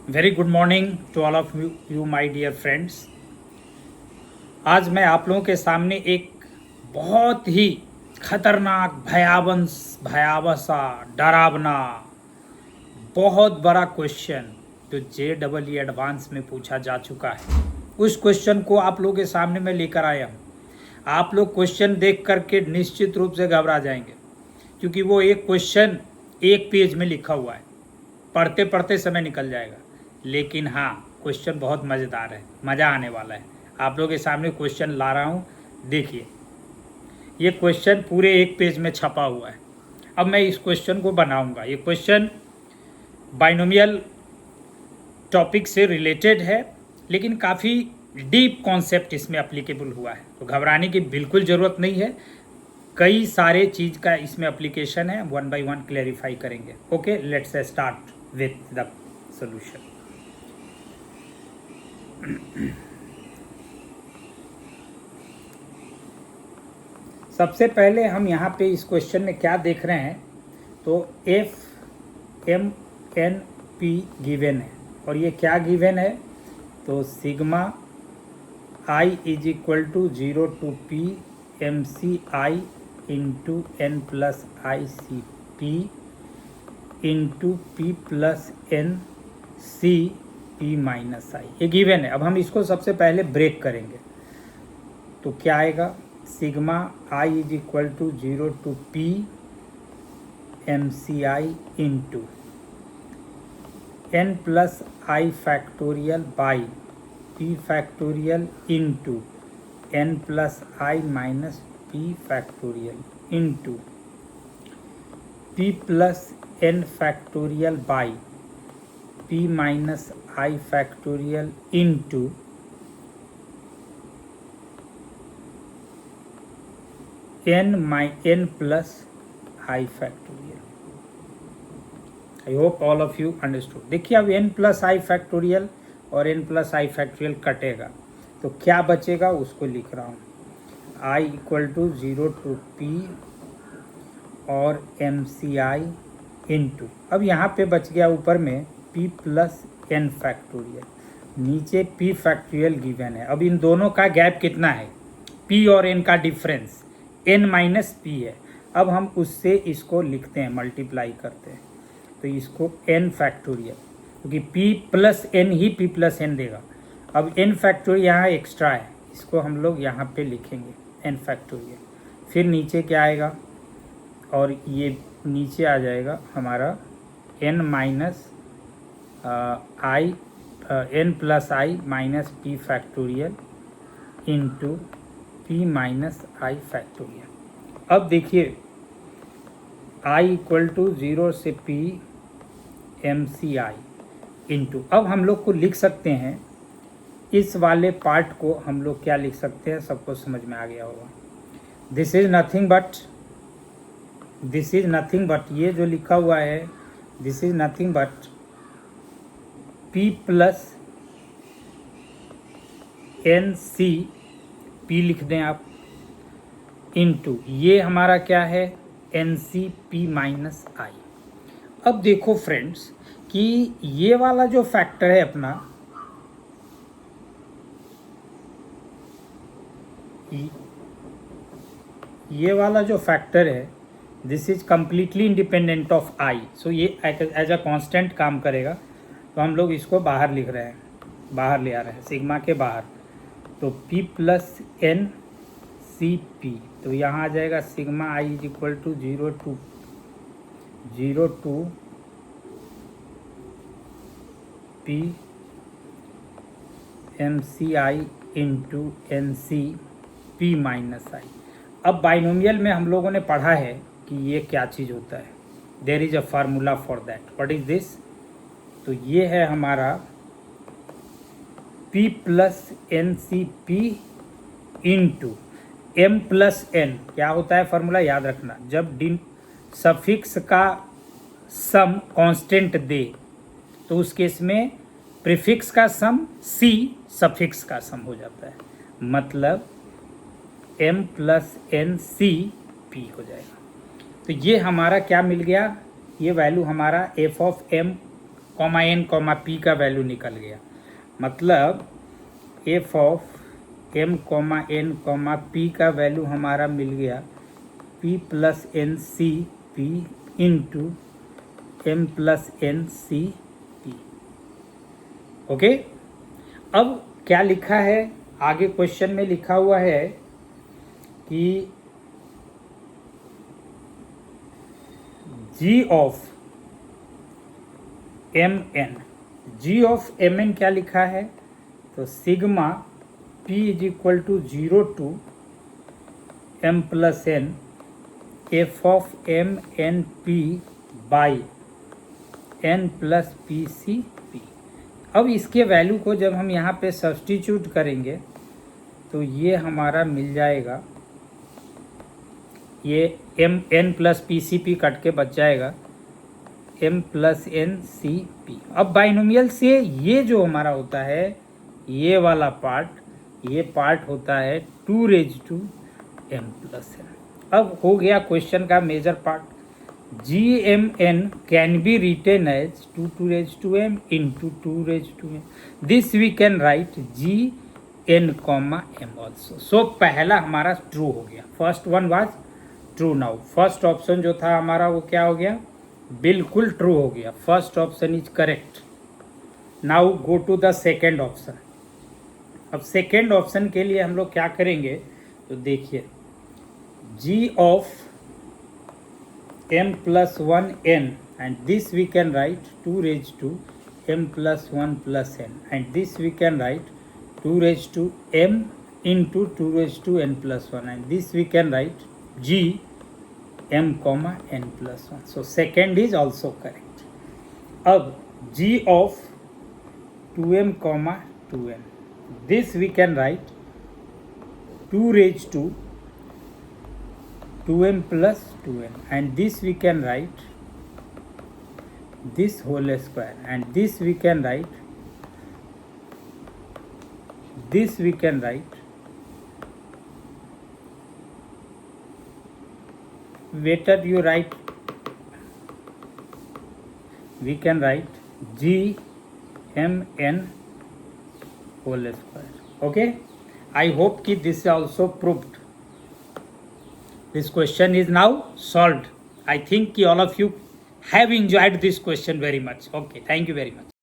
Very good morning to all of you my dear friends. आज मैं आप लोगों के सामने एक बहुत ही खतरनाक भयावह सा डरावना बहुत बड़ा क्वेश्चन जो JEE एडवांस में पूछा जा चुका है, उस क्वेश्चन को आप लोगों के सामने मैं लेकर आया हूँ। आप लोग क्वेश्चन देख करके निश्चित रूप से घबरा जाएंगे, क्योंकि वो एक क्वेश्चन एक पेज में लिखा हुआ है, पढ़ते पढ़ते समय निकल जाएगा। लेकिन हाँ, क्वेश्चन बहुत मज़ेदार है, मज़ा आने वाला है। आप लोगों के सामने क्वेश्चन ला रहा हूँ, देखिए। ये क्वेश्चन पूरे एक पेज में छपा हुआ है। अब मैं इस क्वेश्चन को बनाऊंगा। ये क्वेश्चन बाइनोमियल टॉपिक से रिलेटेड है, लेकिन काफ़ी डीप कॉन्सेप्ट इसमें एप्लीकेबल हुआ है, तो घबराने की बिल्कुल ज़रूरत नहीं है। कई सारे चीज़ का इसमें एप्लीकेशन है, वन बाय वन क्लैरिफाई करेंगे। Okay, let's start with the solution. सबसे पहले हम यहाँ पे इस क्वेश्चन में क्या देख रहे हैं, तो FMNP गिवन है, और ये क्या गिवन है, तो sigma I is equal to 0 to P MCI into N plus ICP into P plus NC P minus I, ये गिवन है। अब हम इसको सबसे पहले ब्रेक करेंगे, तो क्या आएगा, sigma I is equal to 0 to P MCI into N plus I factorial by P factorial into N plus I minus P factorial into P plus N factorial by P minus I factorial into N plus I factorial. I hope all of you understood. देखिए, अब N plus I factorial और N plus I factorial कटेगा, तो क्या बचेगा उसको लिख रहा हूँ। I equal to 0 to P और MCI इंटू, अब यहाँ पे बच गया ऊपर में P प्लस N फैक्टोरियल, नीचे P फैक्टोरियल गिवन है। अब इन दोनों का गैप कितना है, P और N का डिफरेंस N माइनस P है। अब हम उससे इसको लिखते हैं, मल्टीप्लाई करते हैं, तो इसको N फैक्टोरियल, क्योंकि P प्लस N ही P प्लस N देगा। अब N फैक्टोरियल यहाँ एक्स्ट्रा है, इसको हम लोग यहाँ पे लिखेंगे N फैक्टोरियल। फिर नीचे क्या आएगा, और ये नीचे आ जाएगा हमारा N minus I N plus I minus P factorial into P minus I factorial. अब देखिए, I इक्वल टू 0 से P MCI इंटू, अब हम लोग को लिख सकते हैं, इस वाले पार्ट को हम लोग क्या लिख सकते हैं, सबको समझ में आ गया होगा। दिस इज नथिंग बट ये जो लिखा हुआ है, this is nothing but P plus NC, P लिख दें आप, इंटू ये हमारा क्या है, NCP माइनस I। अब देखो फ्रेंड्स कि ये वाला जो फैक्टर है अपना, ये वाला जो फैक्टर है, this is completely independent of I, सो ये एज अ कांस्टेंट काम करेगा। तो हम लोग इसको बाहर लिख रहे हैं, बाहर ले आ रहे हैं, सिग्मा के बाहर, तो P प्लस NCP, तो यहाँ आ जाएगा sigma I is equal to 0 to P MCI into NCP minus I। अब बाइनोमियल में हम लोगों ने पढ़ा है कि ये क्या चीज़ होता है, there is a formula for that, what is this, तो ये है हमारा P plus NCP into M plus N। क्या होता है फार्मूला, याद रखना, जब सफिक्स का सम कांस्टेंट दे तो उस केस में प्रीफिक्स का सम C सफिक्स का सम हो जाता है, मतलब M प्लस NCP हो जाएगा। तो ये हमारा क्या मिल गया, ये वैल्यू हमारा f of m comma N comma P का वैल्यू निकल गया, मतलब F of M comma N comma P का वैल्यू हमारा मिल गया P plus N C P into M plus N C P. Okay, अब क्या लिखा है आगे क्वेश्चन में, लिखा हुआ है कि G of M N, G of M N क्या लिखा है, तो sigma P is equal to 0 to M plus N F of M N P by N plus P C P. अब इसके वैल्यू को जब हम यहाँ पे सब्स्टिट्यूट करेंगे तो ये हमारा मिल जाएगा, ये M N plus P C P cut के बच जाएगा M plus N C P. अब बाइनोमियल से ये जो हमारा होता है ये वाला पार्ट, ये पार्ट होता है 2 raise to M plus N. अब हो गया क्वेश्चन का major part, G M N can be written as 2 raise to M into 2 raise to M, this we can write G N comma M also. So पहला हमारा true हो गया, first one was true. Now first option जो था हमारा वो क्या हो गया, बिल्कुल ट्रू हो गया, first option is correct. Now go to the second option. अब सेकेंड ऑप्शन के लिए हम लोग क्या करेंगे, तो देखिए G of M plus 1 N and this we can write 2 raise to M plus 1 plus N and this we can write 2 raise to M into 2 raise to N plus 1 and this we can write g m comma n plus 1. So second is also correct. अब g of 2m comma 2n, this we can write 2 raised to 2m plus 2n and this we can write this whole square and this we can write better you write, we can write g m n whole square. Okay, I hope ki this is also proved. This question is now solved. I think ki all of you have enjoyed this question very much. Okay, thank you very much.